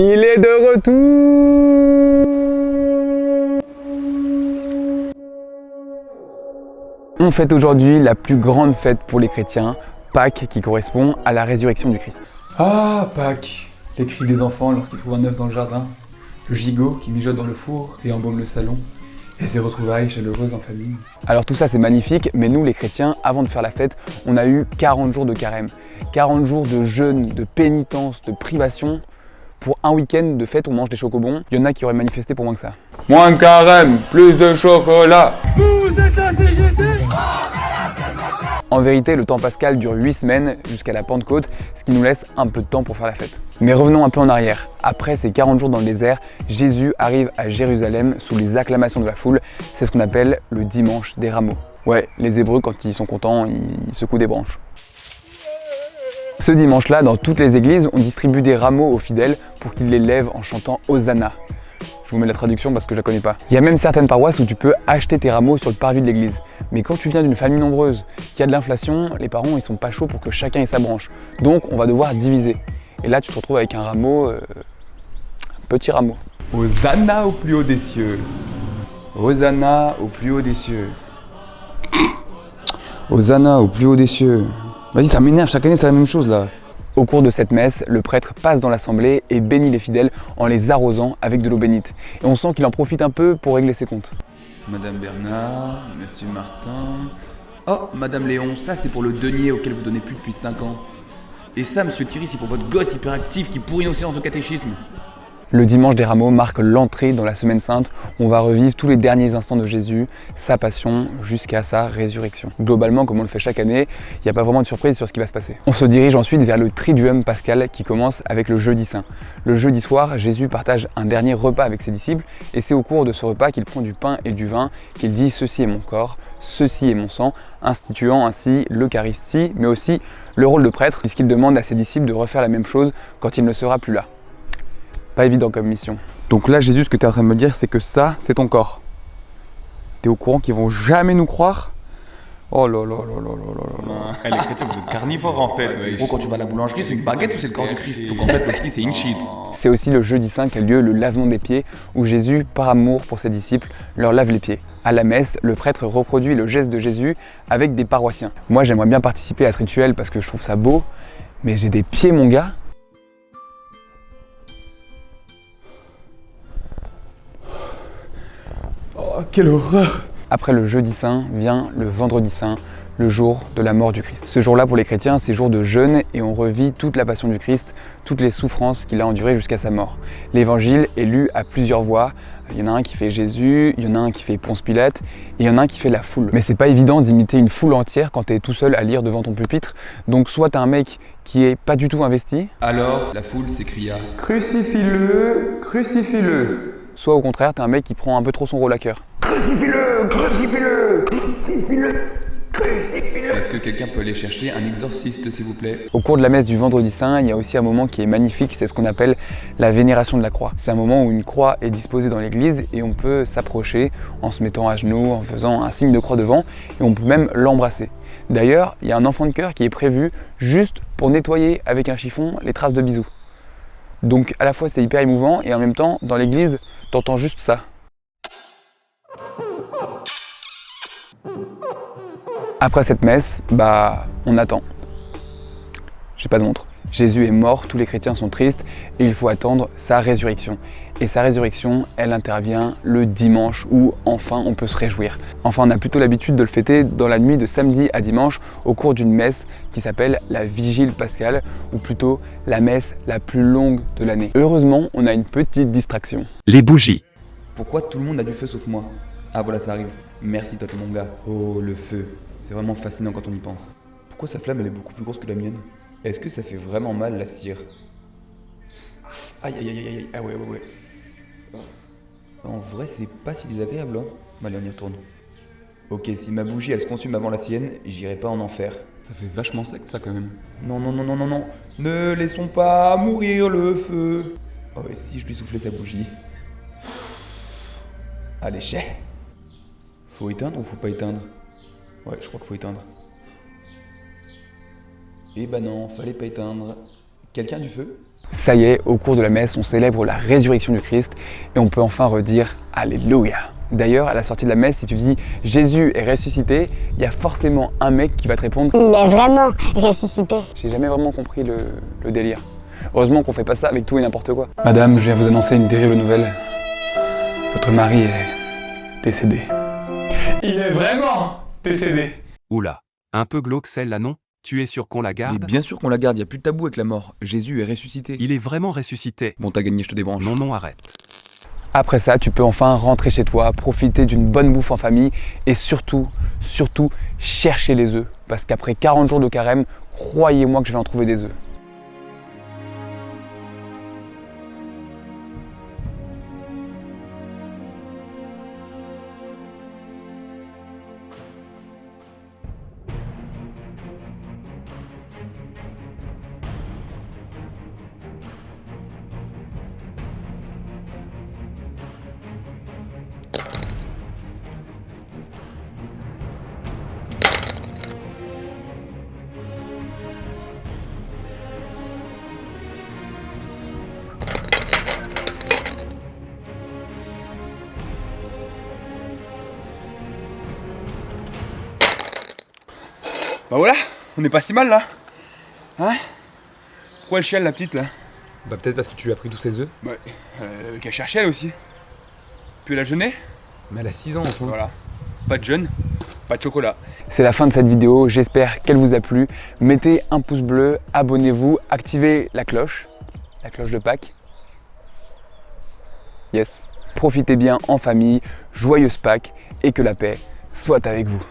Il est de retour. On fête aujourd'hui la plus grande fête pour les chrétiens, Pâques, qui correspond à la résurrection du Christ. Ah, Pâques! Les cris des enfants lorsqu'ils trouvent un œuf dans le jardin, le gigot qui mijote dans le four et embaume le salon, et ses retrouvailles chaleureuses en famille. Alors tout ça c'est magnifique, mais nous les chrétiens, avant de faire la fête, on a eu 40 jours de carême. 40 jours de jeûne, de pénitence, de privation. Pour un week-end de fête, on mange des chocobons. Il y en a qui auraient manifesté pour moins que ça. Moins de carême, plus de chocolat! Vous êtes la CGT. En vérité, le temps pascal dure 8 semaines jusqu'à la Pentecôte, ce qui nous laisse un peu de temps pour faire la fête. Mais revenons un peu en arrière. Après ces 40 jours dans le désert, Jésus arrive à Jérusalem sous les acclamations de la foule. C'est ce qu'on appelle le dimanche des rameaux. Ouais, les Hébreux, quand ils sont contents, ils secouent des branches. Ce dimanche-là, dans toutes les églises, on distribue des rameaux aux fidèles pour qu'ils les lèvent en chantant Hosanna. Je vous mets la traduction parce que je la connais pas. Il y a même certaines paroisses où tu peux acheter tes rameaux sur le parvis de l'église. Mais quand tu viens d'une famille nombreuse, qui a de l'inflation, les parents ils sont pas chauds pour que chacun ait sa branche. Donc on va devoir diviser. Et là tu te retrouves avec un rameau, un petit rameau. Hosanna au plus haut des cieux! Hosanna au plus haut des cieux! Hosanna au plus haut des cieux! Vas-y, ça m'énerve, chaque année c'est la même chose là. Au cours de cette messe, le prêtre passe dans l'assemblée et bénit les fidèles en les arrosant avec de l'eau bénite. Et on sent qu'il en profite un peu pour régler ses comptes. Madame Bernard, Monsieur Martin... Oh, Madame Léon, ça c'est pour le denier auquel vous donnez plus depuis 5 ans. Et ça, Monsieur Thierry, c'est pour votre gosse hyperactif qui pourrit nos séances de catéchisme. Le dimanche des rameaux marque l'entrée dans la semaine sainte où on va revivre tous les derniers instants de Jésus, sa passion jusqu'à sa résurrection. Globalement, comme on le fait chaque année, il n'y a pas vraiment de surprise sur ce qui va se passer. On se dirige ensuite vers le Triduum pascal qui commence avec le jeudi saint. Le jeudi soir, Jésus partage un dernier repas avec ses disciples et c'est au cours de ce repas qu'il prend du pain et du vin qu'il dit « Ceci est mon corps, ceci est mon sang », instituant ainsi l'Eucharistie, mais aussi le rôle de prêtre puisqu'il demande à ses disciples de refaire la même chose quand il ne sera plus là. Pas évident comme mission. Donc là, Jésus, ce que tu es en train de me dire, c'est que ça, c'est ton corps. T'es au courant qu'ils vont jamais nous croire? Oh là là là là là là là. Les chrétiens, vous êtes carnivores en fait. Gros, quand tu vas à la boulangerie, c'est une baguette ou c'est le corps du Christ? Donc en fait, l'hostie, c'est une chips. C'est aussi le jeudi saint qu'a lieu le lavement des pieds, où Jésus, par amour pour ses disciples, leur lave les pieds. À la messe, le prêtre reproduit le geste de Jésus avec des paroissiens. Moi, j'aimerais bien participer à ce rituel parce que je trouve ça beau, mais j'ai des pieds, mon gars. Oh, quelle horreur! Après le jeudi saint vient le vendredi saint, le jour de la mort du Christ. Ce jour-là, pour les chrétiens, c'est jour de jeûne et on revit toute la passion du Christ, toutes les souffrances qu'il a endurées jusqu'à sa mort. L'évangile est lu à plusieurs voix. Il y en a un qui fait Jésus, il y en a un qui fait Ponce Pilate, et il y en a un qui fait la foule. Mais c'est pas évident d'imiter une foule entière quand t'es tout seul à lire devant ton pupitre. Donc soit t'as un mec qui est pas du tout investi, Alors, la foule s'écria. Crucifie-le, crucifie-le! soit au contraire t'as un mec qui prend un peu trop son rôle à cœur. Crucifie-le, crucifie-le, crucifie-le, crucifie-le. Est-ce que quelqu'un peut aller chercher un exorciste, s'il vous plaît? Au cours de la messe du vendredi saint, il y a aussi un moment qui est magnifique, c'est ce qu'on appelle la vénération de la croix. C'est un moment où une croix est disposée dans l'église et on peut s'approcher en se mettant à genoux, en faisant un signe de croix devant et on peut même l'embrasser. D'ailleurs, il y a un enfant de chœur qui est prévu juste pour nettoyer avec un chiffon les traces de bisous. Donc à la fois c'est hyper émouvant et en même temps, dans l'église, t'entends juste ça. Après cette messe, on attend. J'ai pas de montre. Jésus est mort, tous les chrétiens sont tristes et il faut attendre sa résurrection. Et sa résurrection, elle intervient le dimanche où enfin on peut se réjouir. Enfin, on a plutôt l'habitude de le fêter dans la nuit de samedi à dimanche au cours d'une messe qui s'appelle la Vigile pascale, ou plutôt la messe la plus longue de l'année. Heureusement, on a une petite distraction. Les bougies. Pourquoi tout le monde a du feu sauf moi? Ah voilà, ça arrive. Merci toi, t'es mon gars. Oh, le feu. C'est vraiment fascinant quand on y pense. Pourquoi sa flamme, elle est beaucoup plus grosse que la mienne? Est-ce que ça fait vraiment mal la cire? Aïe aïe aïe aïe, ah ouais. En vrai, c'est pas si désagréable, hein. Allez, on y retourne. Ok, si ma bougie, elle se consume avant la sienne, j'irai pas en enfer. Ça fait vachement sec ça quand même. Non. Ne laissons pas mourir le feu. Oh, et si je lui soufflais sa bougie? Allez, chais. Faut éteindre ou faut pas éteindre? Ouais, je crois qu'il faut éteindre. Eh ben non, fallait pas éteindre. Quelqu'un a du feu? Ça y est, au cours de la messe, on célèbre la résurrection du Christ et on peut enfin redire Alléluia. D'ailleurs, à la sortie de la messe, si tu dis Jésus est ressuscité, il y a forcément un mec qui va te répondre Il est vraiment ressuscité. J'ai jamais vraiment compris le délire. Heureusement qu'on fait pas ça avec tout et n'importe quoi. Madame, je viens vous annoncer une terrible nouvelle. Votre mari est décédé. Il est vraiment décédé. Oula, un peu glauque celle-là, non? Tu es sûr qu'on la Mais garde? bien sûr qu'on la garde, y a plus de tabou avec la mort. Jésus est ressuscité. Il est vraiment ressuscité. Bon, t'as gagné, je te débranche. Non, non, arrête. Après ça, tu peux enfin rentrer chez toi, profiter d'une bonne bouffe en famille et surtout, chercher les œufs. Parce qu'après 40 jours de carême, croyez-moi que je vais en trouver des œufs. Bah voilà, on est pas si mal là. Hein? Pourquoi elle chiale la petite là? Bah peut-être parce que tu lui as pris tous ses œufs. Ouais, qu'elle cherchait elle aussi. Puis elle a jeûné. Mais elle a 6 ans au fond. Voilà. Pas de jeûne, pas de chocolat. C'est la fin de cette vidéo, j'espère qu'elle vous a plu. Mettez un pouce bleu, abonnez-vous, activez la cloche de Pâques. Yes. Profitez bien en famille, joyeuse Pâques et que la paix soit avec vous.